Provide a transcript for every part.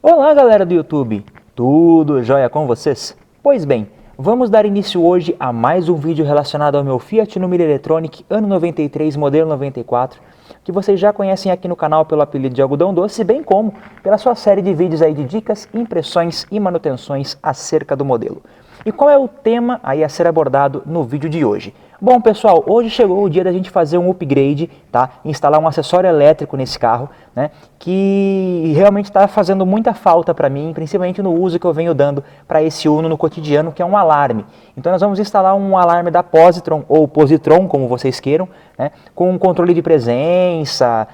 Olá galera do YouTube, tudo jóia com vocês? Pois bem, vamos dar início hoje a mais um vídeo relacionado ao meu Fiat Numero Electronic ano 93, modelo 94, que vocês já conhecem aqui no canal pelo apelido de Algodão Doce, bem como pela sua série de vídeos aí de dicas, impressões e manutenções acerca do modelo. E qual é o tema aí a ser abordado no vídeo de hoje? Bom pessoal, hoje chegou o dia da gente fazer um upgrade, tá? Instalar um acessório elétrico nesse carro, né? Que realmente está fazendo muita falta para mim, principalmente no uso que eu venho dando para esse Uno no cotidiano, que é um alarme. Então nós vamos instalar um alarme da Positron, ou Positron, como vocês queiram, né? Com controle de presença,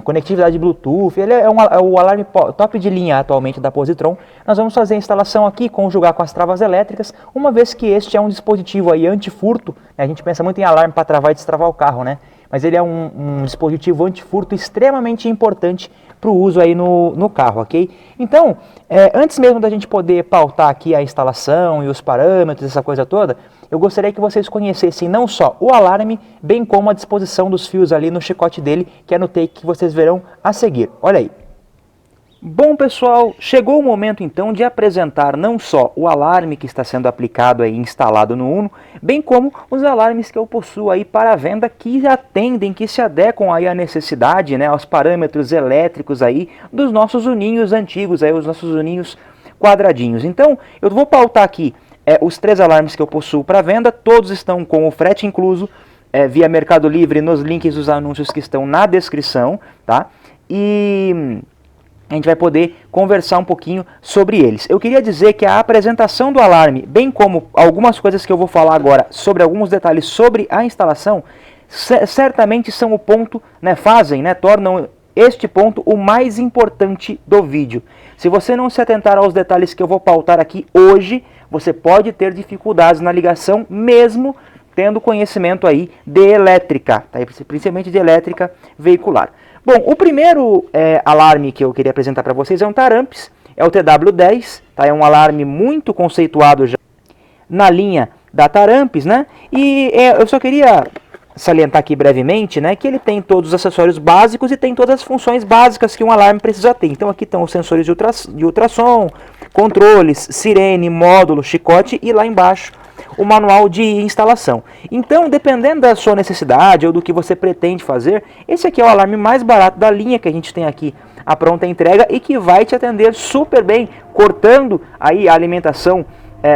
conectividade Bluetooth. Ele é o alarme top de linha atualmente da Positron. Nós vamos fazer a instalação aqui, conjugar com as travas elétricas, uma vez que este é um dispositivo aí antifurto. A gente pensa muito em alarme para travar e destravar o carro, né? Mas ele é um dispositivo antifurto extremamente importante para o uso aí no carro, ok? Então, antes mesmo da gente poder pautar aqui a instalação e os parâmetros, essa coisa toda, eu gostaria que vocês conhecessem não só o alarme, bem como a disposição dos fios ali no chicote dele, que é no take que vocês verão a seguir. Olha aí. Bom pessoal, chegou o momento então de apresentar não só o alarme que está sendo aplicado e instalado no Uno, bem como os alarmes que eu possuo aí para venda que atendem, que se adequam aí à necessidade, né, aos parâmetros elétricos aí dos nossos uninhos antigos, aí os nossos uninhos quadradinhos. Então eu vou pautar aqui os 3 alarmes que eu possuo para venda, todos estão com o frete incluso via Mercado Livre nos links dos anúncios que estão na descrição, tá? E a gente vai poder conversar um pouquinho sobre eles. Eu queria dizer que a apresentação do alarme, bem como algumas coisas que eu vou falar agora sobre alguns detalhes sobre a instalação, certamente são o ponto, tornam este ponto o mais importante do vídeo. Se você não se atentar aos detalhes que eu vou pautar aqui hoje, você pode ter dificuldades na ligação, mesmo tendo conhecimento aí de elétrica, tá? Principalmente de elétrica veicular. Bom, o primeiro alarme que eu queria apresentar para vocês é um Taramps, é o TW10, tá? É um alarme muito conceituado já na linha da Taramps, né? E eu só queria salientar aqui brevemente, né, que ele tem todos os acessórios básicos e tem todas as funções básicas que um alarme precisa ter. Então aqui estão os sensores de ultrassom, controles, sirene, módulo, chicote e lá embaixo o manual de instalação. Então, dependendo da sua necessidade ou do que você pretende fazer, esse aqui é o alarme mais barato da linha que a gente tem aqui, a pronta entrega, e que vai te atender super bem, cortando aí a alimentação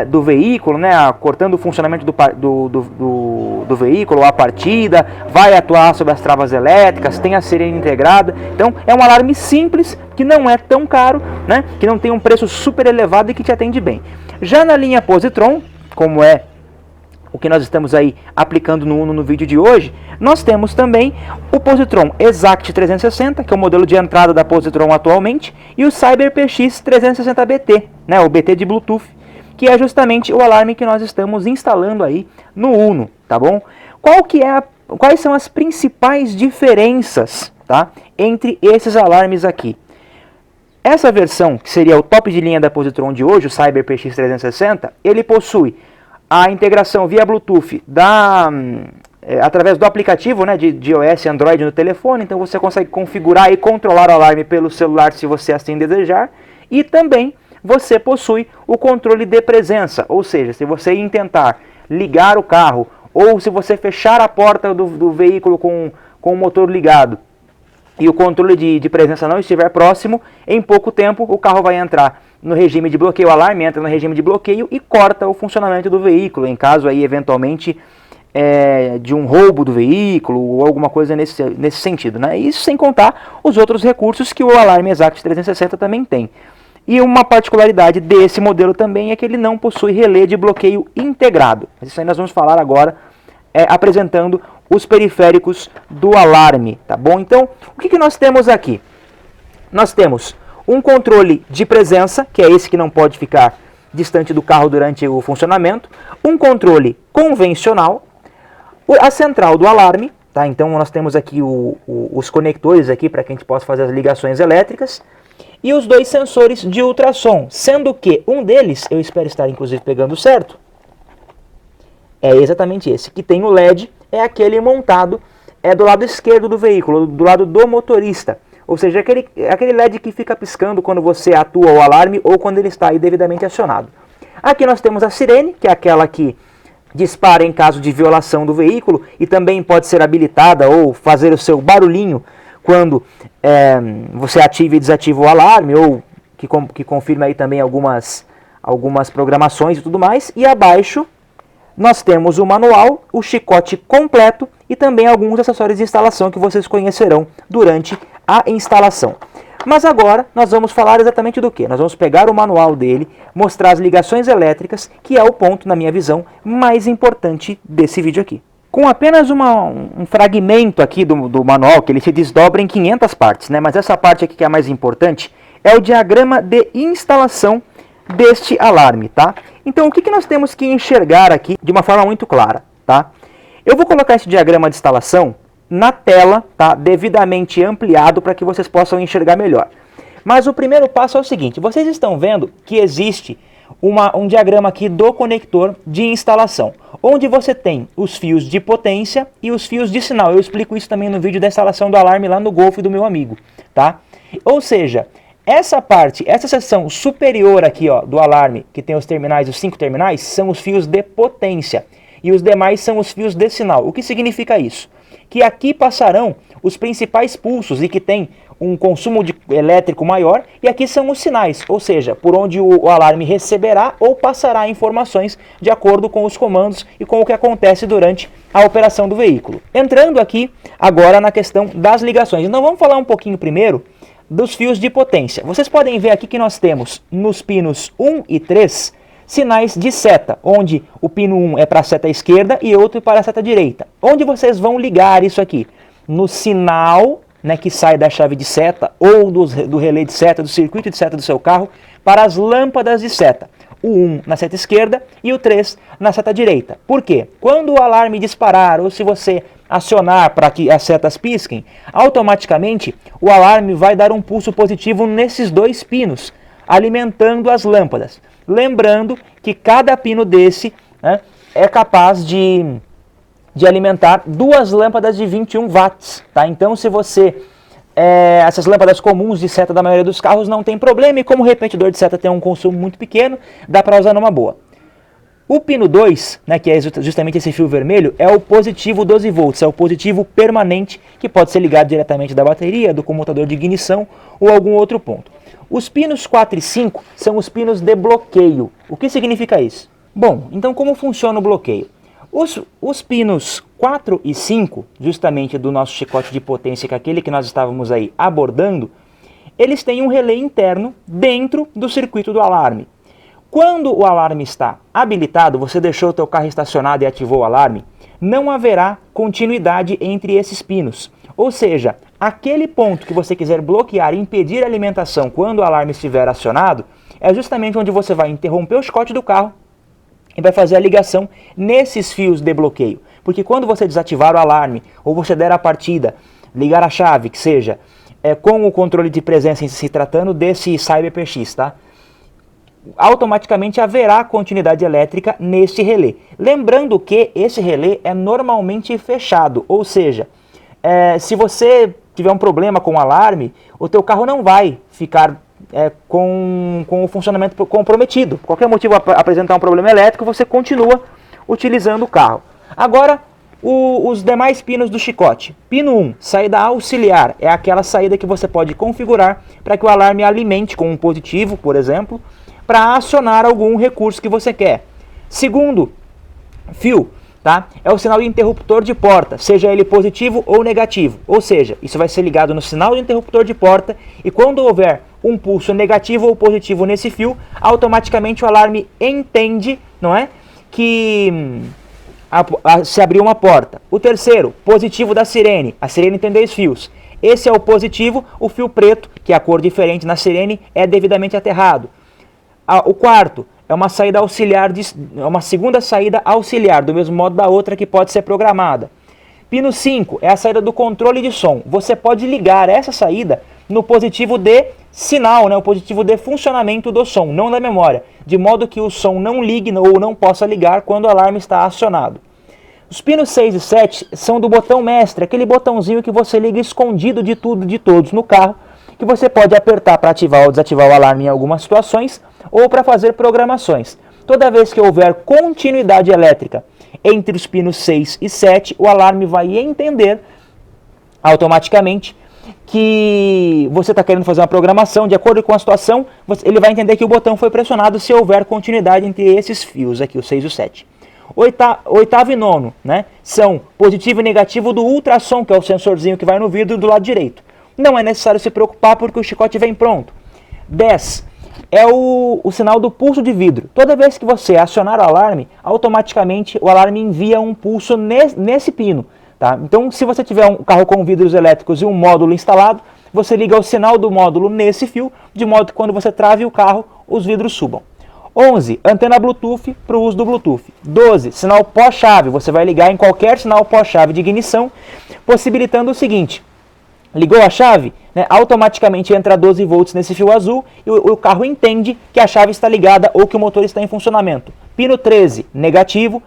do veículo, né, cortando o funcionamento do veículo, a partida, vai atuar sobre as travas elétricas, tem a sirene integrada. Então é um alarme simples, que não é tão caro, né, que não tem um preço super elevado e que te atende bem. Já na linha Positron, como é o que nós estamos aí aplicando no Uno no vídeo de hoje, nós temos também o Positron Exact 360, que é o modelo de entrada da Positron atualmente, e o Cyber PX 360BT, né, o BT de Bluetooth, que é justamente o alarme que nós estamos instalando aí no Uno, tá bom? Quais são as principais diferenças, tá, entre esses alarmes aqui? Essa versão, que seria o top de linha da Positron de hoje, o Cyber PX 360, ele possui a integração via Bluetooth através do aplicativo, né, de iOS e Android no telefone. Então você consegue configurar e controlar o alarme pelo celular se você assim desejar. E também você possui o controle de presença, ou seja, se você intentar ligar o carro ou se você fechar a porta do veículo com o motor ligado e o controle de presença não estiver próximo, em pouco tempo o carro vai entrar no regime de bloqueio, o alarme entra no regime de bloqueio e corta o funcionamento do veículo, em caso aí eventualmente de um roubo do veículo ou alguma coisa nesse sentido, né? Isso sem contar os outros recursos que o alarme Exact 360 também tem. E uma particularidade desse modelo também é que ele não possui relé de bloqueio integrado. Mas isso aí nós vamos falar agora apresentando os periféricos do alarme, tá bom? Então, o que nós temos aqui? Nós temos um controle de presença, que é esse que não pode ficar distante do carro durante o funcionamento, um controle convencional, a central do alarme, tá? Então nós temos aqui os conectores aqui para que a gente possa fazer as ligações elétricas, e os 2 sensores de ultrassom, sendo que um deles, eu espero estar inclusive pegando certo, é exatamente esse, que tem o LED, é aquele montado do lado esquerdo do veículo, do lado do motorista. Ou seja, aquele LED que fica piscando quando você atua o alarme ou quando ele está aí devidamente acionado. Aqui nós temos a sirene, que é aquela que dispara em caso de violação do veículo e também pode ser habilitada ou fazer o seu barulhinho quando você ativa e desativa o alarme, ou que confirma aí também algumas programações e tudo mais. E abaixo nós temos o manual, o chicote completo e também alguns acessórios de instalação que vocês conhecerão durante a instalação. Mas agora nós vamos falar exatamente do que? Nós vamos pegar o manual dele, mostrar as ligações elétricas, que é o ponto, na minha visão, mais importante desse vídeo aqui. Com apenas um fragmento aqui do manual, que ele se desdobra em 500 partes, né? Mas essa parte aqui que é a mais importante é o diagrama de instalação deste alarme, tá? Então o que nós temos que enxergar aqui de uma forma muito clara, tá? Eu vou colocar esse diagrama de instalação na tela, tá? Devidamente ampliado para que vocês possam enxergar melhor. Mas o primeiro passo é o seguinte: vocês estão vendo que existe um diagrama aqui do conector de instalação, onde você tem os fios de potência e os fios de sinal. Eu explico isso também no vídeo da instalação do alarme lá no Golf do meu amigo, tá? Ou seja, essa parte, essa seção superior aqui, ó, do alarme, que tem os terminais, os 5 terminais, são os fios de potência e os demais são os fios de sinal. O que significa isso? Que aqui passarão os principais pulsos e que tem um consumo elétrico maior, e aqui são os sinais, ou seja, por onde o alarme receberá ou passará informações de acordo com os comandos e com o que acontece durante a operação do veículo. Entrando aqui agora na questão das ligações. Então vamos falar um pouquinho primeiro dos fios de potência. Vocês podem ver aqui que nós temos nos pinos 1 e 3 sinais de seta, onde o pino 1 é para a seta esquerda e outro para a seta direita. Onde vocês vão ligar isso aqui? No sinal, né, que sai da chave de seta ou do relé de seta, do circuito de seta do seu carro, para as lâmpadas de seta. O 1 na seta esquerda e o 3 na seta direita. Por quê? Quando o alarme disparar ou se você acionar para que as setas pisquem, automaticamente o alarme vai dar um pulso positivo nesses dois pinos, alimentando as lâmpadas. Lembrando que cada pino desse, né, é capaz de alimentar 2 lâmpadas de 21 watts. Tá? Então, se você... essas lâmpadas comuns de seta da maioria dos carros não tem problema, e como o repetidor de seta tem um consumo muito pequeno, dá para usar numa boa. O pino 2, né, que é justamente esse fio vermelho, é o positivo 12 volts, é o positivo permanente, que pode ser ligado diretamente da bateria, do comutador de ignição ou algum outro ponto. Os pinos 4 e 5 são os pinos de bloqueio. O que significa isso? Bom, então como funciona o bloqueio? Os pinos 4 e 5, justamente do nosso chicote de potência, que é aquele que nós estávamos aí abordando, eles têm um relé interno dentro do circuito do alarme. Quando o alarme está habilitado, você deixou o teu carro estacionado e ativou o alarme, não haverá continuidade entre esses pinos. Ou seja, aquele ponto que você quiser bloquear e impedir a alimentação quando o alarme estiver acionado, é justamente onde você vai interromper o chicote do carro e vai fazer a ligação nesses fios de bloqueio. Porque quando você desativar o alarme, ou você der a partida, ligar a chave, que seja, com o controle de presença em se tratando desse CyberPX, tá? Automaticamente haverá continuidade elétrica neste relé. Lembrando que esse relé é normalmente fechado, ou seja, se você tiver um problema com o alarme, o teu carro não vai ficar com o funcionamento comprometido. Por qualquer motivo apresentar um problema elétrico, você continua utilizando o carro. Agora, os demais pinos do chicote. Pino 1, saída auxiliar, é aquela saída que você pode configurar para que o alarme alimente com um positivo, por exemplo, para acionar algum recurso que você quer. Segundo fio, tá? É o sinal de interruptor de porta, seja ele positivo ou negativo. Ou seja, isso vai ser ligado no sinal de interruptor de porta, e quando houver um pulso negativo ou positivo nesse fio, automaticamente o alarme entende, não é, que se abriu uma porta. O terceiro, positivo da sirene. A sirene tem 2 fios. Esse é o positivo, o fio preto, que é a cor diferente na sirene, é devidamente aterrado. O quarto é uma saída auxiliar, uma segunda saída auxiliar, do mesmo modo da outra que pode ser programada. Pino 5 é a saída do controle de som. Você pode ligar essa saída no positivo de sinal, né, o positivo de funcionamento do som, não da memória, de modo que o som não ligue ou não possa ligar quando o alarme está acionado. Os pinos 6 e 7 são do botão mestre, aquele botãozinho que você liga escondido de tudo, de todos no carro, que você pode apertar para ativar ou desativar o alarme em algumas situações ou para fazer programações. Toda vez que houver continuidade elétrica entre os pinos 6 e 7, o alarme vai entender automaticamente que você está querendo fazer uma programação, de acordo com a situação, ele vai entender que o botão foi pressionado se houver continuidade entre esses fios aqui, o 6 e o 7. Oitavo e nono, né, são positivo e negativo do ultrassom, que é o sensorzinho que vai no vidro do lado direito. Não é necessário se preocupar porque o chicote vem pronto. 10 é o sinal do pulso de vidro. Toda vez que você acionar o alarme, automaticamente o alarme envia um pulso nesse pino. Tá? Então, se você tiver um carro com vidros elétricos e um módulo instalado, você liga o sinal do módulo nesse fio, de modo que quando você trave o carro, os vidros subam. 11, antena Bluetooth para o uso do Bluetooth. 12, sinal pós-chave. Você vai ligar em qualquer sinal pós-chave de ignição, possibilitando o seguinte: ligou a chave, né, automaticamente entra 12 volts nesse fio azul e o carro entende que a chave está ligada ou que o motor está em funcionamento. Pino 13, negativo.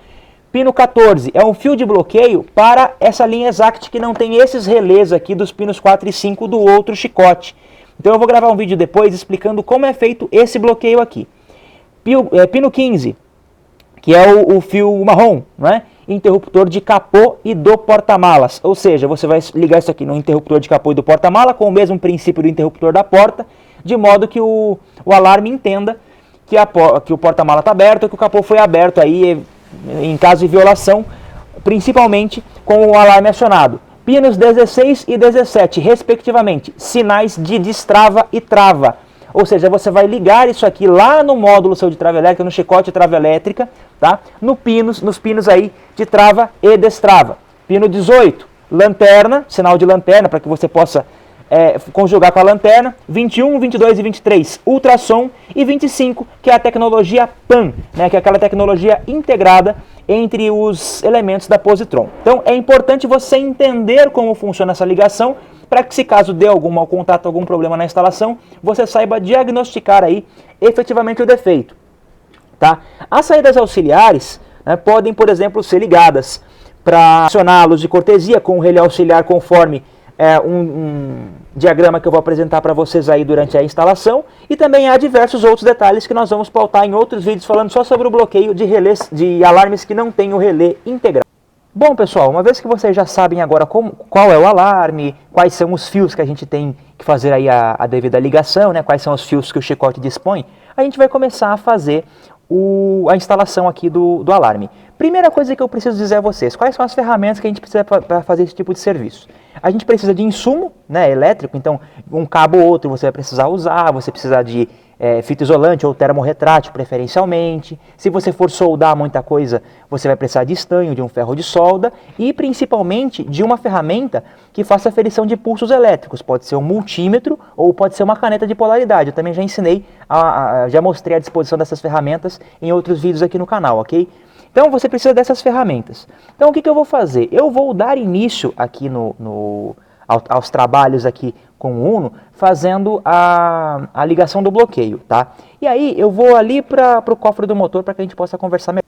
Pino 14 é um fio de bloqueio para essa linha Exact que não tem esses relés aqui dos pinos 4 e 5 do outro chicote. Então eu vou gravar um vídeo depois explicando como é feito esse bloqueio aqui. Pino 15, que é o fio marrom, né? Interruptor de capô e do porta-malas. Ou seja, você vai ligar isso aqui no interruptor de capô e do porta-mala com o mesmo princípio do interruptor da porta, de modo que o alarme entenda que o porta-mala está aberto, que o capô foi aberto aí em caso de violação, principalmente com o alarme acionado. Pinos 16 e 17, respectivamente, sinais de destrava e trava. Ou seja, você vai ligar isso aqui lá no módulo seu de trava elétrica, no chicote de trava elétrica, tá? Nos pinos aí de trava e destrava. Pino 18, lanterna, sinal de lanterna, para que você possa conjugar com a lanterna. 21, 22 e 23, ultrassom. E 25, que é a tecnologia PAN, né? Que é aquela tecnologia integrada entre os elementos da positron. Então é importante você entender como funciona essa ligação, para que se caso dê algum mau contato, algum problema na instalação, você saiba diagnosticar aí efetivamente o defeito. Tá? As saídas auxiliares, né, podem, por exemplo, ser ligadas para acionar a luz de cortesia com o relé auxiliar conforme um diagrama que eu vou apresentar para vocês aí durante a instalação, e também há diversos outros detalhes que nós vamos pautar em outros vídeos falando só sobre o bloqueio de relés, de alarmes que não têm o relé integrado. Bom, pessoal, uma vez que vocês já sabem agora qual é o alarme, quais são os fios que a gente tem que fazer aí a devida ligação, né, quais são os fios que o chicote dispõe, a gente vai começar a fazer a instalação aqui do alarme. Primeira coisa que eu preciso dizer a vocês, quais são as ferramentas que a gente precisa para fazer esse tipo de serviço. A gente precisa de insumo, né, elétrico, então um cabo ou outro você vai precisar usar, você precisa de fita isolante ou termorretrátil preferencialmente. Se você for soldar muita coisa, você vai precisar de estanho, de um ferro de solda e principalmente de uma ferramenta que faça aferição de pulsos elétricos. Pode ser um multímetro ou pode ser uma caneta de polaridade. Eu também já ensinei, já mostrei a disposição dessas ferramentas em outros vídeos aqui no canal, ok? Então você precisa dessas ferramentas. Então o que eu vou fazer? Eu vou dar início aqui aos trabalhos aqui com o Uno, fazendo a ligação do bloqueio, tá? E aí eu vou ali para o cofre do motor para que a gente possa conversar melhor.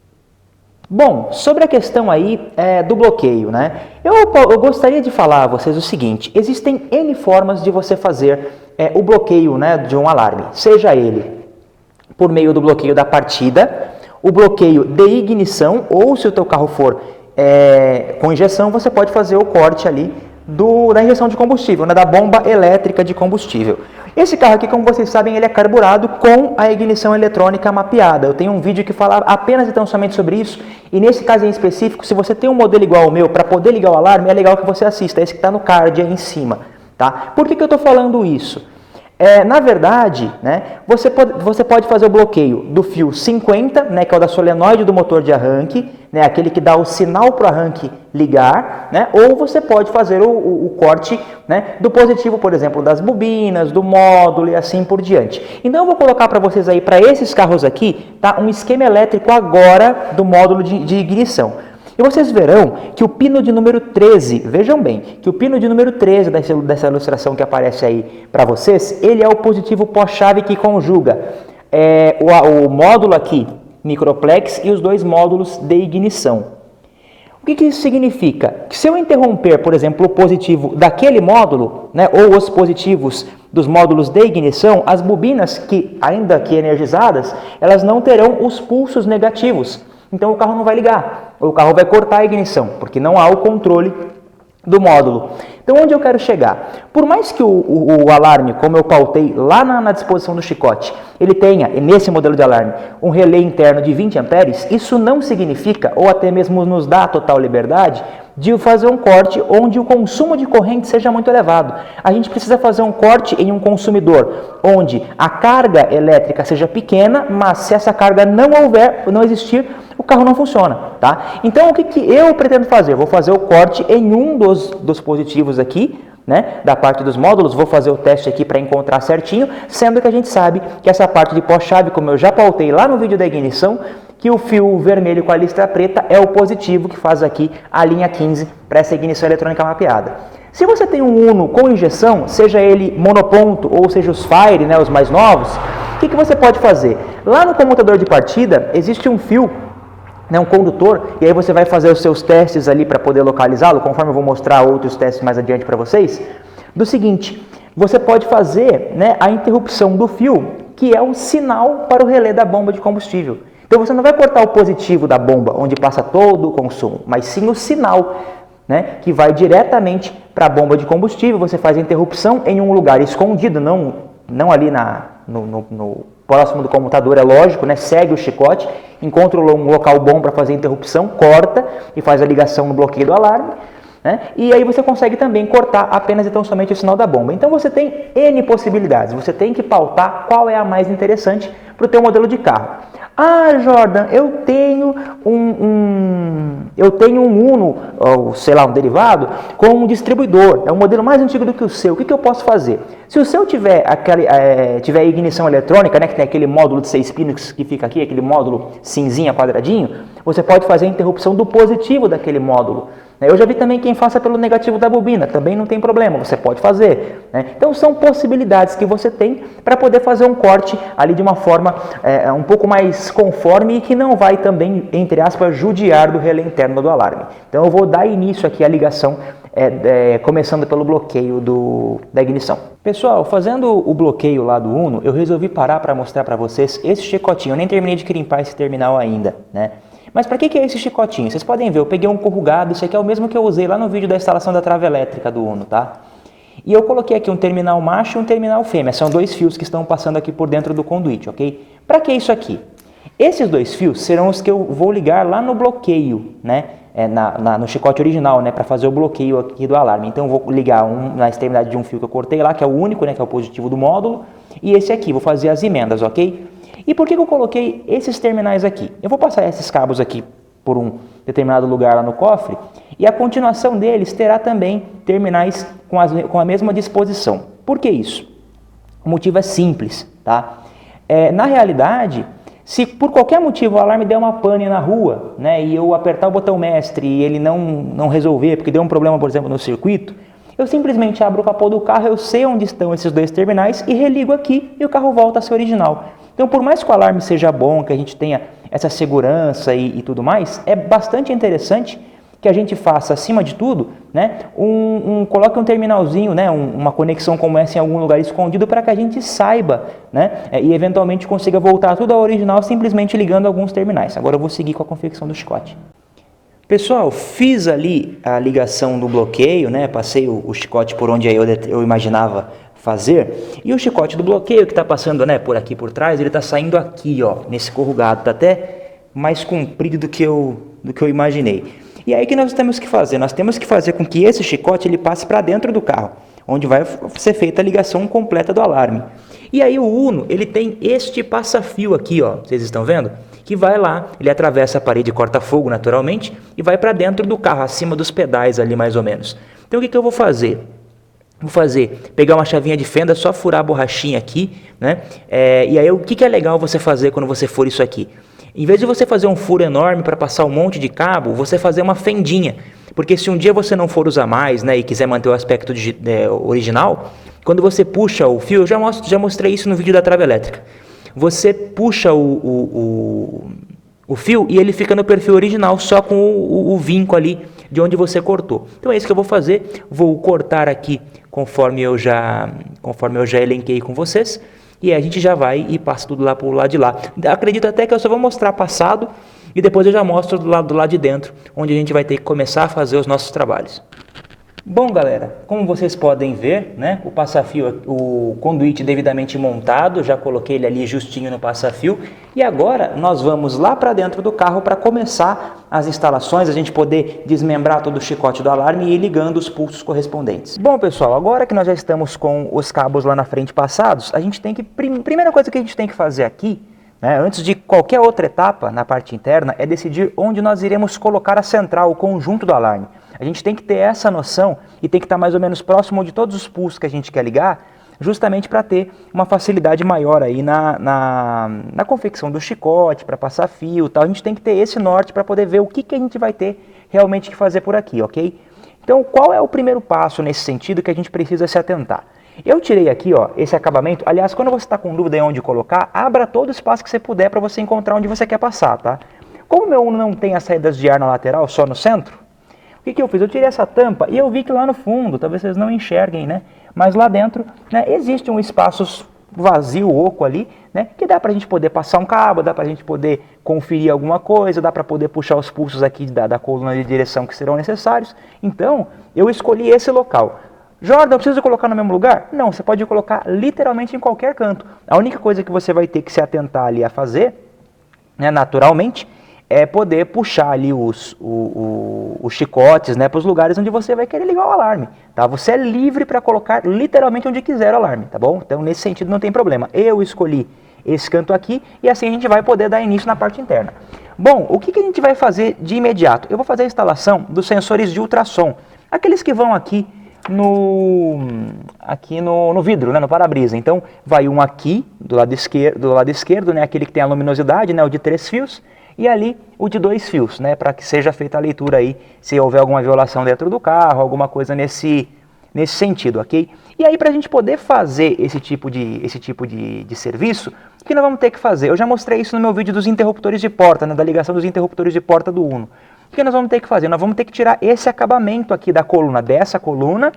Bom, sobre a questão aí do bloqueio, né? Eu gostaria de falar a vocês o seguinte: existem N formas de você fazer o bloqueio, né, de um alarme. Seja ele por meio do bloqueio da partida, o bloqueio de ignição, ou se o teu carro for com injeção, você pode fazer o corte ali da injeção de combustível, né, da bomba elétrica de combustível. Esse carro aqui, como vocês sabem, ele é carburado com a ignição eletrônica mapeada. Eu tenho um vídeo que fala apenas e tão somente sobre isso, e nesse caso em específico, se você tem um modelo igual ao meu, para poder ligar o alarme, é legal que você assista, esse que está no card aí em cima. Tá? Por que eu estou falando isso? Na verdade, né, você pode fazer o bloqueio do fio 50, né, que é o da solenoide do motor de arranque, né, aquele que dá o sinal para o arranque ligar, né, ou você pode fazer o corte, né, do positivo, por exemplo, das bobinas, do módulo e assim por diante. Então eu vou colocar para vocês aí, para esses carros aqui, tá, um esquema elétrico agora do módulo de ignição. E vocês verão que o pino de número 13, vejam bem, que o pino de número 13 dessa ilustração que aparece aí para vocês, ele é o positivo pós-chave que conjuga o módulo aqui, microplex, e os dois módulos de ignição. O que isso significa? Que se eu interromper, por exemplo, o positivo daquele módulo, né, ou os positivos dos módulos de ignição, as bobinas, que ainda que energizadas, elas não terão os pulsos negativos. Então o carro não vai ligar, ou o carro vai cortar a ignição, porque não há o controle do módulo. Então onde eu quero chegar? Por mais que o alarme, como eu pautei lá na disposição do chicote, ele tenha, nesse modelo de alarme, um relé interno de 20 amperes, isso não significa, ou até mesmo nos dá total liberdade, de fazer um corte onde o consumo de corrente seja muito elevado. A gente precisa fazer um corte em um consumidor onde a carga elétrica seja pequena, mas se essa carga não existir, o carro não funciona, tá? Então o que eu pretendo fazer? Eu vou fazer o corte em um dos positivos aqui, né, da parte dos módulos, vou fazer o teste aqui para encontrar certinho, sendo que a gente sabe que essa parte de pós-chave, como eu já pautei lá no vídeo da ignição, que o fio vermelho com a listra preta é o positivo que faz aqui a linha 15 para essa ignição eletrônica mapeada. Se você tem um Uno com injeção, seja ele monoponto ou seja os Fire, né, os mais novos, o que você pode fazer? Lá no comutador de partida existe um fio, né, um condutor, e aí você vai fazer os seus testes ali para poder localizá-lo, conforme eu vou mostrar outros testes mais adiante para vocês, do seguinte, você pode fazer, né, a interrupção do fio, que é o sinal para o relé da bomba de combustível. Então você não vai cortar o positivo da bomba, onde passa todo o consumo, mas sim o sinal, né, que vai diretamente para a bomba de combustível. Você faz a interrupção em um lugar escondido, não ali no próximo do computador, é lógico, né, segue o chicote, encontra um local bom para fazer a interrupção, corta e faz a ligação no bloqueio do alarme, né, e aí você consegue também cortar apenas e tão somente o sinal da bomba. Então você tem N possibilidades, você tem que pautar qual é a mais interessante para o teu modelo de carro. Ah, Jordan, eu tenho um Uno, ou sei lá, um derivado, com um distribuidor. É um modelo mais antigo do que o seu. O que eu posso fazer? Se o seu tiver ignição eletrônica, né, que tem aquele módulo de 6 pinos que fica aqui, aquele módulo cinzinha quadradinho, você pode fazer a interrupção do positivo daquele módulo. Eu já vi também quem faça pelo negativo da bobina, também não tem problema, você pode fazer, né? Então são possibilidades que você tem para poder fazer um corte ali de uma forma um pouco mais conforme e que não vai também, entre aspas, judiar do relé interno do alarme. Então eu vou dar início aqui à ligação, começando pelo bloqueio da ignição. Pessoal, fazendo o bloqueio lá do Uno, eu resolvi parar para mostrar para vocês esse chicotinho. Eu nem terminei de crimpar esse terminal ainda, né? Mas para que é esse chicotinho? Vocês podem ver, eu peguei um corrugado, isso aqui é o mesmo que eu usei lá no vídeo da instalação da trava elétrica do Uno, tá? E eu coloquei aqui um terminal macho e um terminal fêmea, são dois fios que estão passando aqui por dentro do conduíte, ok? Para que isso aqui? Esses dois fios serão os que eu vou ligar lá no bloqueio, né? No chicote original, né? Para fazer o bloqueio aqui do alarme. Então eu vou ligar na extremidade de um fio que eu cortei lá, que é o único, né? Que é o positivo do módulo, e esse aqui, vou fazer as emendas, ok? E por que eu coloquei esses terminais aqui? Eu vou passar esses cabos aqui por um determinado lugar lá no cofre e a continuação deles terá também terminais com a mesma disposição. Por que isso? O motivo é simples, tá? Na realidade, se por qualquer motivo o alarme der uma pane na rua, né, e eu apertar o botão mestre e ele não resolver, porque deu um problema, por exemplo, no circuito, eu simplesmente abro o capô do carro, eu sei onde estão esses dois terminais e religo aqui e o carro volta a ser original. Então, por mais que o alarme seja bom, que a gente tenha essa segurança e tudo mais, é bastante interessante que a gente faça, acima de tudo, né, coloque um terminalzinho, né, uma conexão como essa em algum lugar escondido para que a gente saiba, né, e eventualmente consiga voltar tudo ao original simplesmente ligando alguns terminais. Agora eu vou seguir com a confecção do chicote. Pessoal, fiz ali a ligação do bloqueio, né, passei o chicote por onde eu imaginava fazer, e o chicote do bloqueio que está passando, né, por aqui por trás, ele está saindo aqui, ó, nesse corrugado, está até mais comprido do que eu imaginei. E aí o que nós temos que fazer? Nós temos que fazer com que esse chicote ele passe para dentro do carro, onde vai ser feita a ligação completa do alarme. E aí o Uno, ele tem este passa-fio aqui, ó, vocês estão vendo? Que vai lá, ele atravessa a parede corta-fogo naturalmente e vai para dentro do carro, acima dos pedais ali mais ou menos. Então o que eu vou fazer? Pegar uma chavinha de fenda, só furar a borrachinha aqui, né? E aí o que é legal você fazer quando você for isso aqui? Em vez de você fazer um furo enorme para passar um monte de cabo, você fazer uma fendinha. Porque se um dia você não for usar mais, né, e quiser manter o aspecto original, quando você puxa o fio, eu já mostrei isso no vídeo da trava elétrica. Você puxa o o fio e ele fica no perfil original só com o vinco ali de onde você cortou. Então é isso que eu vou fazer, vou cortar aqui conforme eu já elenquei com vocês, e a gente já vai e passa tudo lá para o lado de lá. Acredito até que eu só vou mostrar passado e depois eu já mostro do lado de dentro, onde a gente vai ter que começar a fazer os nossos trabalhos. Bom, galera, como vocês podem ver, né, o passa-fio, o conduíte devidamente montado, já coloquei ele ali justinho no passa-fio, e agora nós vamos lá para dentro do carro para começar as instalações, a gente poder desmembrar todo o chicote do alarme e ir ligando os pulsos correspondentes. Bom, pessoal, agora que nós já estamos com os cabos lá na frente passados, a gente tem que, primeira coisa que a gente tem que fazer aqui, né, antes de qualquer outra etapa na parte interna, é decidir onde nós iremos colocar a central, o conjunto do alarme. A gente tem que ter essa noção e tem que estar mais ou menos próximo de todos os pulsos que a gente quer ligar, justamente para ter uma facilidade maior aí na confecção do chicote, para passar fio e tal. A gente tem que ter esse norte para poder ver o que a gente vai ter realmente que fazer por aqui, ok? Então, qual é o primeiro passo nesse sentido que a gente precisa se atentar? Eu tirei aqui, ó, esse acabamento. Aliás, quando você está com dúvida em onde colocar, abra todo o espaço que você puder para você encontrar onde você quer passar, tá? Como o meu Uno não tem as saídas de ar na lateral, só no centro, o que eu fiz? Eu tirei essa tampa e eu vi que lá no fundo, talvez vocês não enxerguem, né? Mas lá dentro, né, existe um espaço vazio, oco ali, né? Que dá pra gente poder passar um cabo, dá pra gente poder conferir alguma coisa, dá pra poder puxar os pulsos aqui da coluna de direção que serão necessários. Então, eu escolhi esse local. Jordan, eu preciso colocar no mesmo lugar? Não, você pode colocar literalmente em qualquer canto. A única coisa que você vai ter que se atentar ali a fazer, né, naturalmente, é poder puxar ali os chicotes, né, para os lugares onde você vai querer ligar o alarme, tá? Você é livre para colocar literalmente onde quiser o alarme, tá bom? Então, nesse sentido, não tem problema. Eu escolhi esse canto aqui e assim a gente vai poder dar início na parte interna. Bom, o que a gente vai fazer de imediato? Eu vou fazer a instalação dos sensores de ultrassom, aqueles que vão aqui no vidro, né, no para-brisa. Então, vai um aqui, do lado esquerdo, né, aquele que tem a luminosidade, né, o de 3 fios, e ali o de 2 fios, né, para que seja feita a leitura aí, se houver alguma violação dentro do carro, alguma coisa nesse sentido, ok? E aí, para a gente poder fazer esse tipo de serviço, o que nós vamos ter que fazer? Eu já mostrei isso no meu vídeo dos interruptores de porta, né, da ligação dos interruptores de porta do Uno. O que nós vamos ter que fazer? Nós vamos ter que tirar esse acabamento aqui da coluna, dessa coluna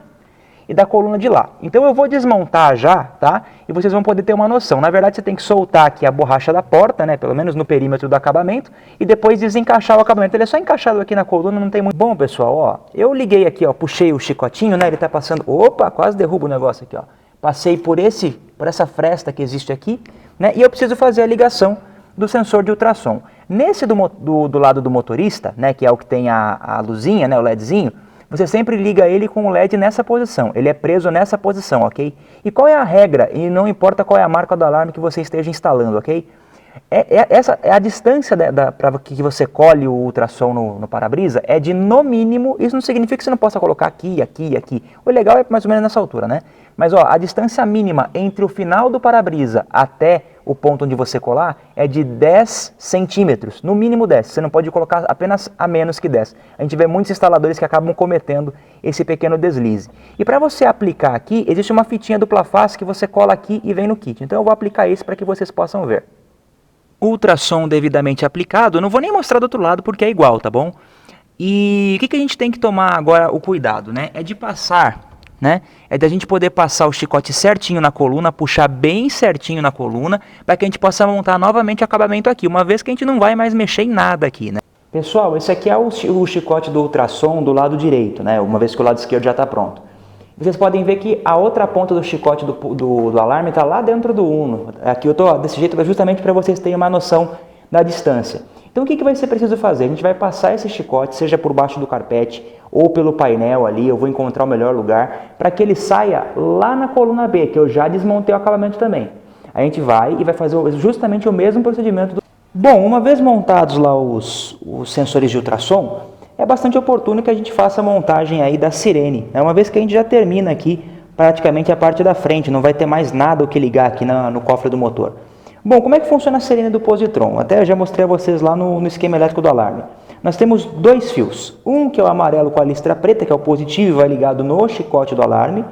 e da coluna de lá. Então eu vou desmontar já, tá? E vocês vão poder ter uma noção. Na verdade, você tem que soltar aqui a borracha da porta, né? Pelo menos no perímetro do acabamento, e depois desencaixar o acabamento. Ele é só encaixado aqui na coluna, não tem muito... Bom, pessoal, ó, eu liguei aqui, ó, puxei o chicotinho, né? Ele tá passando... Opa, quase derruba o negócio aqui, ó. Passei por essa fresta que existe aqui, né? E eu preciso fazer a ligação do sensor de ultrassom. Nesse do lado do motorista, né? Que é o que tem a luzinha, né? O LEDzinho. Você sempre liga ele com o LED nessa posição, ele é preso nessa posição, ok? E qual é a regra? E não importa qual é a marca do alarme que você esteja instalando, ok? Essa é a distância para que você colhe o ultrassom no para-brisa, é de no mínimo, isso não significa que você não possa colocar aqui, aqui, aqui. O legal é mais ou menos nessa altura, né? Mas ó, a distância mínima entre o final do para-brisa até o ponto onde você colar é de 10 centímetros, no mínimo 10. Você não pode colocar apenas a menos que 10. A gente vê muitos instaladores que acabam cometendo esse pequeno deslize. E para você aplicar aqui, existe uma fitinha dupla face que você cola aqui e vem no kit. Então eu vou aplicar esse para que vocês possam ver. Ultrassom devidamente aplicado, eu não vou nem mostrar do outro lado porque é igual, tá bom? E o que a gente tem que tomar agora o cuidado, né? É de passar, né? É da gente poder passar o chicote certinho na coluna, puxar bem certinho na coluna, para que a gente possa montar novamente o acabamento aqui, uma vez que a gente não vai mais mexer em nada aqui, né? Pessoal, esse aqui é o chicote do ultrassom do lado direito, né? Uma vez que o lado esquerdo já está pronto. Vocês podem ver que a outra ponta do chicote do alarme está lá dentro do Uno. Aqui eu estou desse jeito justamente para vocês terem uma noção da distância. Então o que vai ser preciso fazer? A gente vai passar esse chicote, seja por baixo do carpete ou pelo painel ali, eu vou encontrar o melhor lugar, para que ele saia lá na coluna B, que eu já desmontei o acabamento também. A gente vai e vai fazer justamente o mesmo procedimento. Bom, uma vez montados lá os sensores de ultrassom, é bastante oportuno que a gente faça a montagem aí da sirene, né? Uma vez que a gente já termina aqui praticamente a parte da frente, não vai ter mais nada o que ligar aqui no cofre do motor. Bom, como é que funciona a sirene do positron? Até eu já mostrei a vocês lá no esquema elétrico do alarme. Nós temos 2 fios, um que é o amarelo com a listra preta, que é o positivo e vai ligado no chicote do alarme,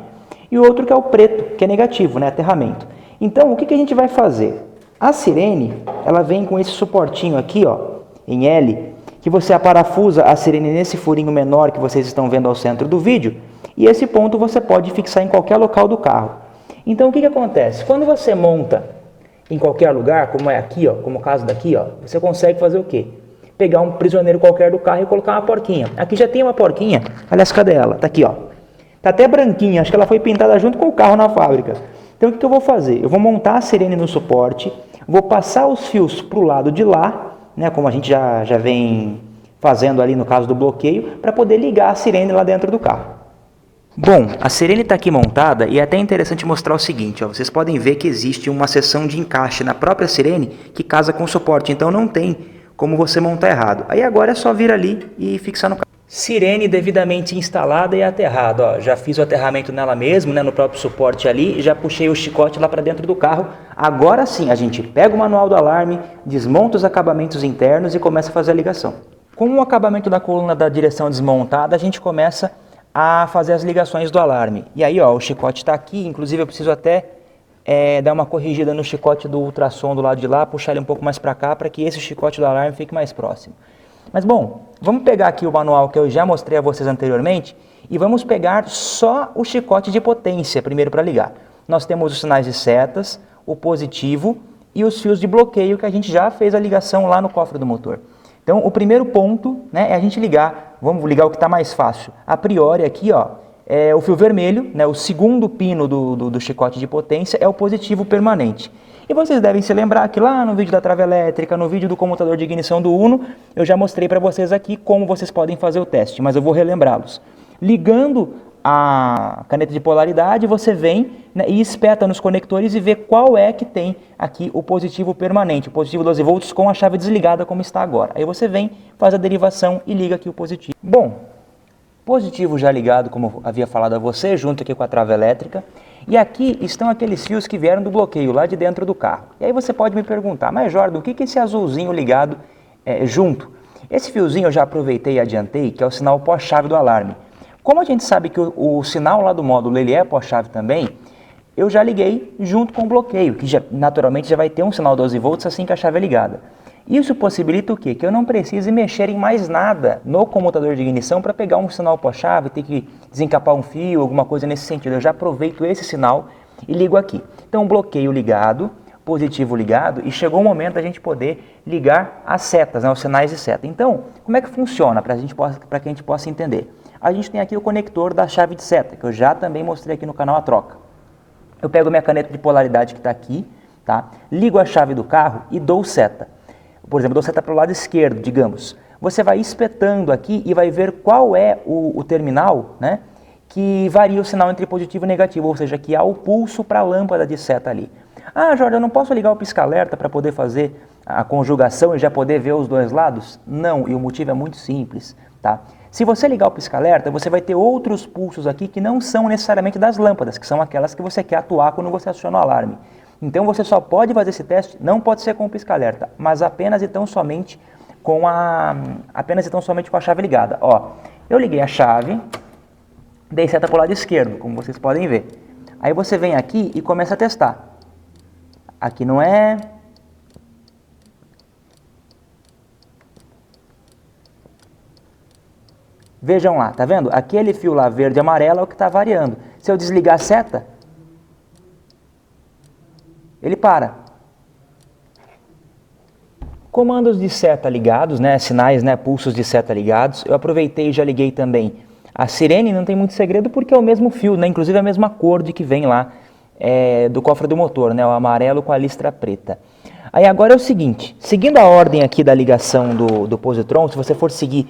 e o outro que é o preto, que é negativo, né, aterramento. Então, o que a gente vai fazer? A sirene, ela vem com esse suportinho aqui, ó, em L, que você aparafusa a sirene nesse furinho menor que vocês estão vendo ao centro do vídeo, e esse ponto você pode fixar em qualquer local do carro. Então o que acontece? Quando você monta em qualquer lugar, como é aqui, ó, como o caso daqui, ó, você consegue fazer o quê? Pegar um prisioneiro qualquer do carro e colocar uma porquinha. Aqui já tem uma porquinha, aliás, cadê ela? Tá aqui, ó. Tá até branquinha, acho que ela foi pintada junto com o carro na fábrica. Então o que eu vou fazer? Eu vou montar a sirene no suporte, vou passar os fios para o lado de lá, né, como a gente já vem fazendo ali no caso do bloqueio, para poder ligar a sirene lá dentro do carro. Bom, a sirene está aqui montada e é até interessante mostrar o seguinte, ó, vocês podem ver que existe uma seção de encaixe na própria sirene que casa com o suporte, então não tem como você montar errado. Aí agora é só vir ali e fixar no carro. Sirene devidamente instalada e aterrada, ó, já fiz o aterramento nela mesmo, né, no próprio suporte ali, e já puxei o chicote lá para dentro do carro. Agora sim, a gente pega o manual do alarme, desmonta os acabamentos internos e começa a fazer a ligação. Com o acabamento da coluna da direção desmontada, a gente começa a fazer as ligações do alarme. E aí, ó, o chicote está aqui, inclusive eu preciso até dar uma corrigida no chicote do ultrassom do lado de lá, puxar ele um pouco mais para cá, para que esse chicote do alarme fique mais próximo. Mas bom, vamos pegar aqui o manual que eu já mostrei a vocês anteriormente e vamos pegar só o chicote de potência primeiro para ligar. Nós temos os sinais de setas, o positivo e os fios de bloqueio que a gente já fez a ligação lá no cofre do motor. Então o primeiro ponto, né, é a gente ligar, vamos ligar o que está mais fácil. A priori aqui, ó, é o fio vermelho, né, o segundo pino do chicote de potência é o positivo permanente. E vocês devem se lembrar que lá no vídeo da trava elétrica, no vídeo do comutador de ignição do Uno, eu já mostrei para vocês aqui como vocês podem fazer o teste, mas eu vou relembrá-los. Ligando a caneta de polaridade, você vem, né, e espeta nos conectores e vê qual é que tem aqui o positivo permanente, o positivo 12 volts com a chave desligada como está agora. Aí você vem, faz a derivação e liga aqui o positivo. Bom, positivo já ligado, como eu havia falado a você, junto aqui com a trava elétrica. E aqui estão aqueles fios que vieram do bloqueio, lá de dentro do carro. E aí você pode me perguntar, mas Jordan, o que é esse azulzinho ligado junto? Esse fiozinho eu já aproveitei e adiantei, que é o sinal pós-chave do alarme. Como a gente sabe que o sinal lá do módulo ele é pós-chave também, eu já liguei junto com o bloqueio, que naturalmente já vai ter um sinal 12 volts assim que a chave é ligada. Isso possibilita o quê? Que eu não precise mexer em mais nada no comutador de ignição para pegar um sinal pós-chave, ter que desencapar um fio, alguma coisa nesse sentido. Eu já aproveito esse sinal e ligo aqui. Então, bloqueio ligado, positivo ligado, e chegou o momento da gente poder ligar as setas, né, os sinais de seta. Então, como é que funciona para que a gente possa entender? A gente tem aqui o conector da chave de seta, que eu já também mostrei aqui no canal A Troca. Eu pego minha caneta de polaridade que está aqui, tá? Ligo a chave do carro e dou seta. Por exemplo, dou seta para o lado esquerdo, digamos. Você vai espetando aqui e vai ver qual é o terminal, né, que varia o sinal entre positivo e negativo, ou seja, que há o pulso para a lâmpada de seta ali. Ah, Jorge, eu não posso ligar o pisca-alerta para poder fazer a conjugação e já poder ver os dois lados? Não, e o motivo é muito simples, tá? Se você ligar o pisca-alerta, você vai ter outros pulsos aqui que não são necessariamente das lâmpadas, que são aquelas que você quer atuar quando você aciona o alarme. Então você só pode fazer esse teste, não pode ser com o pisca-alerta, mas apenas e tão somente com a chave ligada. Ó, eu liguei a chave, dei seta para o lado esquerdo, como vocês podem ver. Aí você vem aqui e começa a testar. Aqui não é. Vejam lá, tá vendo? Aquele fio lá verde e amarelo é o que está variando. Se eu desligar a seta, ele para. Comandos de seta ligados, né, sinais, né, pulsos de seta ligados. Eu aproveitei e já liguei também a sirene, não tem muito segredo porque é o mesmo fio, né, inclusive a mesma cor de que vem lá do cofre do motor, né, o amarelo com a listra preta. Aí agora é o seguinte, seguindo a ordem aqui da ligação do positron, se você for seguir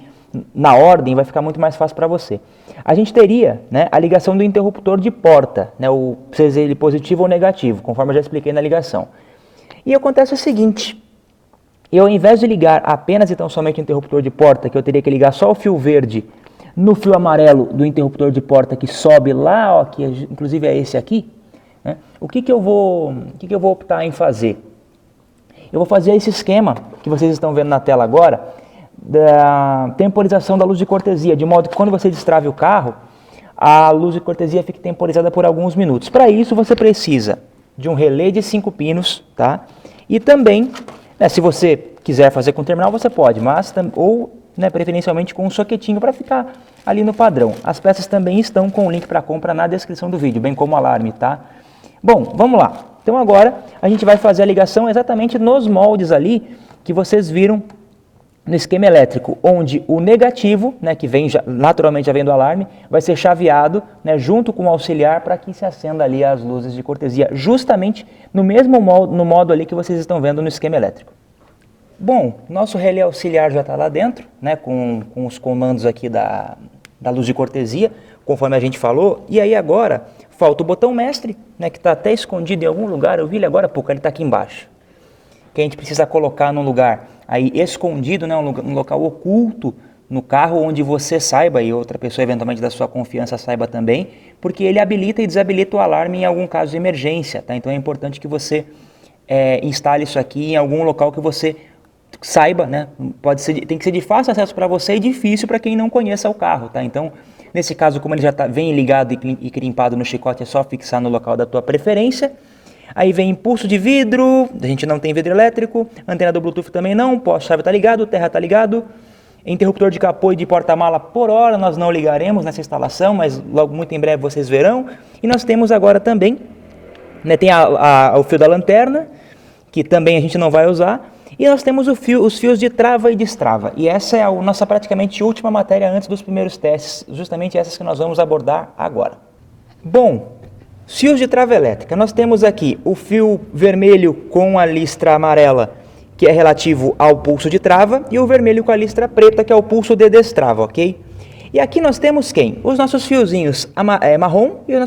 na ordem, vai ficar muito mais fácil para você. A gente teria, né, a ligação do interruptor de porta, né, seja ele positivo ou negativo, conforme eu já expliquei na ligação. E acontece o seguinte, eu ao invés de ligar apenas e tão somente o interruptor de porta, que eu teria que ligar só o fio verde no fio amarelo do interruptor de porta que sobe lá, ó, que inclusive é esse aqui, né, o que eu vou optar em fazer? Eu vou fazer esse esquema que vocês estão vendo na tela agora, da temporização da luz de cortesia, de modo que quando você destrave o carro, a luz de cortesia fique temporizada por alguns minutos. Para isso você precisa de um relé de 5 pinos, tá? E também Se você quiser fazer com terminal, você pode, mas ou preferencialmente com um soquetinho para ficar ali no padrão. As peças também estão com o link para compra na descrição do vídeo, bem como o alarme, tá? Bom, vamos lá. Então agora a gente vai fazer a ligação exatamente nos moldes ali que vocês viram no esquema elétrico, onde o negativo, que vem naturalmente já vem do alarme, vai ser chaveado, junto com o auxiliar para que se acenda ali as luzes de cortesia, justamente no mesmo modo ali que vocês estão vendo no esquema elétrico. Bom, nosso relé auxiliar já está lá dentro, com os comandos aqui da luz de cortesia, conforme a gente falou, e aí agora falta o botão mestre, que está até escondido em algum lugar, eu vi ele agora há pouco, ele está aqui embaixo, que a gente precisa colocar num lugar aí escondido, um local oculto no carro, onde você saiba, e outra pessoa eventualmente da sua confiança saiba também, porque ele habilita e desabilita o alarme em algum caso de emergência, tá? Então é importante que você instale isso aqui em algum local que você saiba, tem que ser de fácil acesso para você e difícil para quem não conheça o carro, tá? Então, nesse caso, como ele já vem ligado e crimpado no chicote, é só fixar no local da tua preferência. Aí vem impulso de vidro, a gente não tem vidro elétrico, antena do Bluetooth também não, poste-chave está ligado, terra está ligado, interruptor de capô e de porta-mala por hora nós não ligaremos nessa instalação, mas logo muito em breve vocês verão. E nós temos agora também, tem o fio da lanterna, que também a gente não vai usar, e nós temos os fios de trava e destrava, e essa é a nossa praticamente última matéria antes dos primeiros testes, justamente essas que nós vamos abordar agora. Bom, fios de trava elétrica, nós temos aqui o fio vermelho com a listra amarela, que é relativo ao pulso de trava, e o vermelho com a listra preta, que é o pulso de destrava, ok? E aqui nós temos quem? Os nossos fiozinhos marrom e o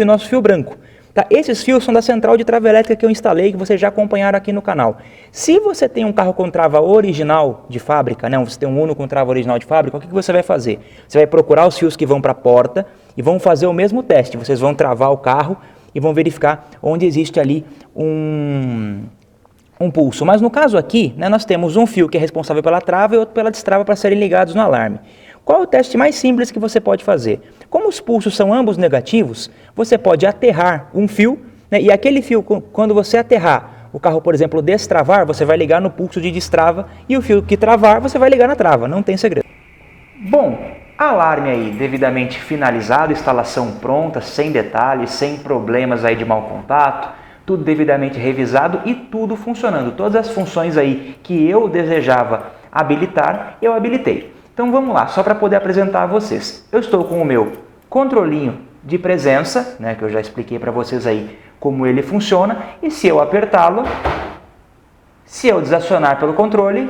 nosso fio branco. Tá? Esses fios são da central de trava elétrica que eu instalei, que vocês já acompanharam aqui no canal. Se você tem um carro com trava original de fábrica, você tem um Uno com trava original de fábrica, o que você vai fazer? Você vai procurar os fios que vão para a porta e vão fazer o mesmo teste. Vocês vão travar o carro e vão verificar onde existe ali um pulso. Mas no caso aqui, nós temos um fio que é responsável pela trava e outro pela destrava para serem ligados no alarme. Qual é o teste mais simples que você pode fazer? Como os pulsos são ambos negativos, você pode aterrar um fio, e aquele fio, quando você aterrar, o carro, por exemplo, destravar, você vai ligar no pulso de destrava, e o fio que travar, você vai ligar na trava, não tem segredo. Bom, alarme aí devidamente finalizado, instalação pronta, sem detalhes, sem problemas aí de mau contato, tudo devidamente revisado e tudo funcionando. Todas as funções aí que eu desejava habilitar, eu habilitei. Então vamos lá, só para poder apresentar a vocês. Eu estou com o meu controlinho de presença, que eu já expliquei para vocês aí como ele funciona, e se eu apertá-lo, se eu desacionar pelo controle,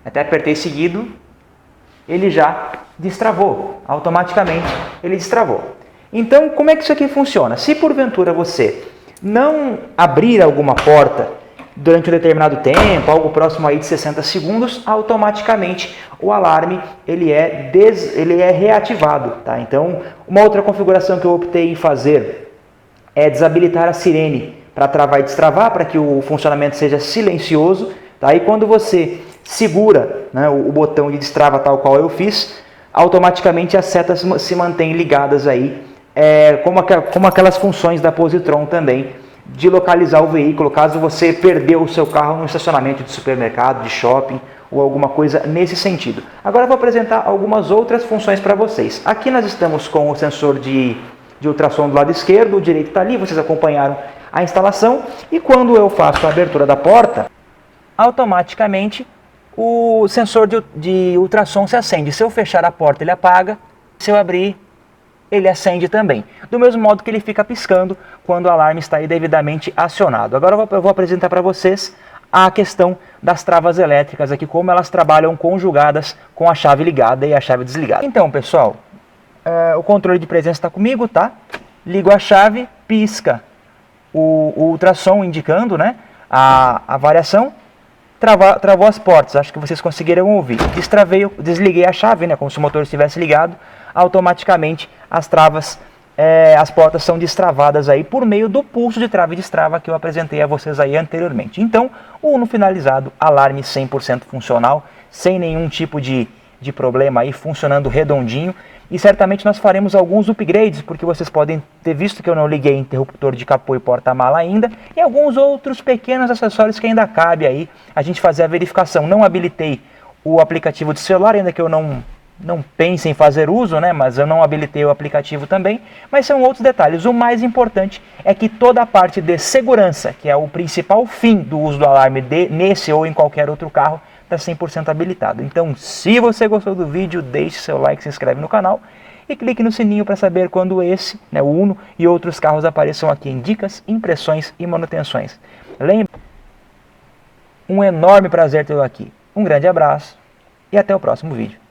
até apertei seguido, ele já destravou, automaticamente ele destravou. Então como é que isso aqui funciona? Se porventura você não abrir alguma porta durante um determinado tempo, algo próximo aí de 60 segundos, automaticamente o alarme ele é reativado, tá? Então, uma outra configuração que eu optei em fazer é desabilitar a sirene para travar e destravar, para que o funcionamento seja silencioso, tá? E quando você segura o botão de destrava tal qual eu fiz, automaticamente as setas se mantêm ligadas aí, como aquelas funções da Positron também, de localizar o veículo, caso você perdeu o seu carro no estacionamento de supermercado, de shopping, ou alguma coisa nesse sentido. Agora eu vou apresentar algumas outras funções para vocês. Aqui nós estamos com o sensor de ultrassom do lado esquerdo, o direito está ali, vocês acompanharam a instalação, e quando eu faço a abertura da porta, automaticamente o sensor de ultrassom se acende. Se eu fechar a porta, ele apaga, se eu abrir, ele acende também, do mesmo modo que ele fica piscando quando o alarme está aí devidamente acionado. Agora eu vou apresentar para vocês a questão das travas elétricas aqui, como elas trabalham conjugadas com a chave ligada e a chave desligada. Então, pessoal, o controle de presença está comigo, tá? Ligo a chave, pisca o ultrassom indicando a variação, travou as portas, acho que vocês conseguiram ouvir. Desliguei a chave, como se o motor estivesse ligado, automaticamente as travas, as portas são destravadas aí por meio do pulso de trava e destrava que eu apresentei a vocês aí anteriormente. Então, o Uno finalizado, alarme 100% funcional, sem nenhum tipo de problema aí, funcionando redondinho. E certamente nós faremos alguns upgrades, porque vocês podem ter visto que eu não liguei interruptor de capô e porta-mala ainda, e alguns outros pequenos acessórios que ainda cabe aí a gente fazer a verificação. Não habilitei o aplicativo de celular, ainda que eu não pense em fazer uso, né? Mas eu não habilitei o aplicativo também, mas são outros detalhes. O mais importante é que toda a parte de segurança, que é o principal fim do uso do alarme nesse ou em qualquer outro carro, está 100% habilitado. Então, se você gostou do vídeo, deixe seu like, se inscreve no canal e clique no sininho para saber quando esse, o Uno e outros carros apareçam aqui em dicas, impressões e manutenções. Lembre, um enorme prazer tê-lo aqui. Um grande abraço e até o próximo vídeo.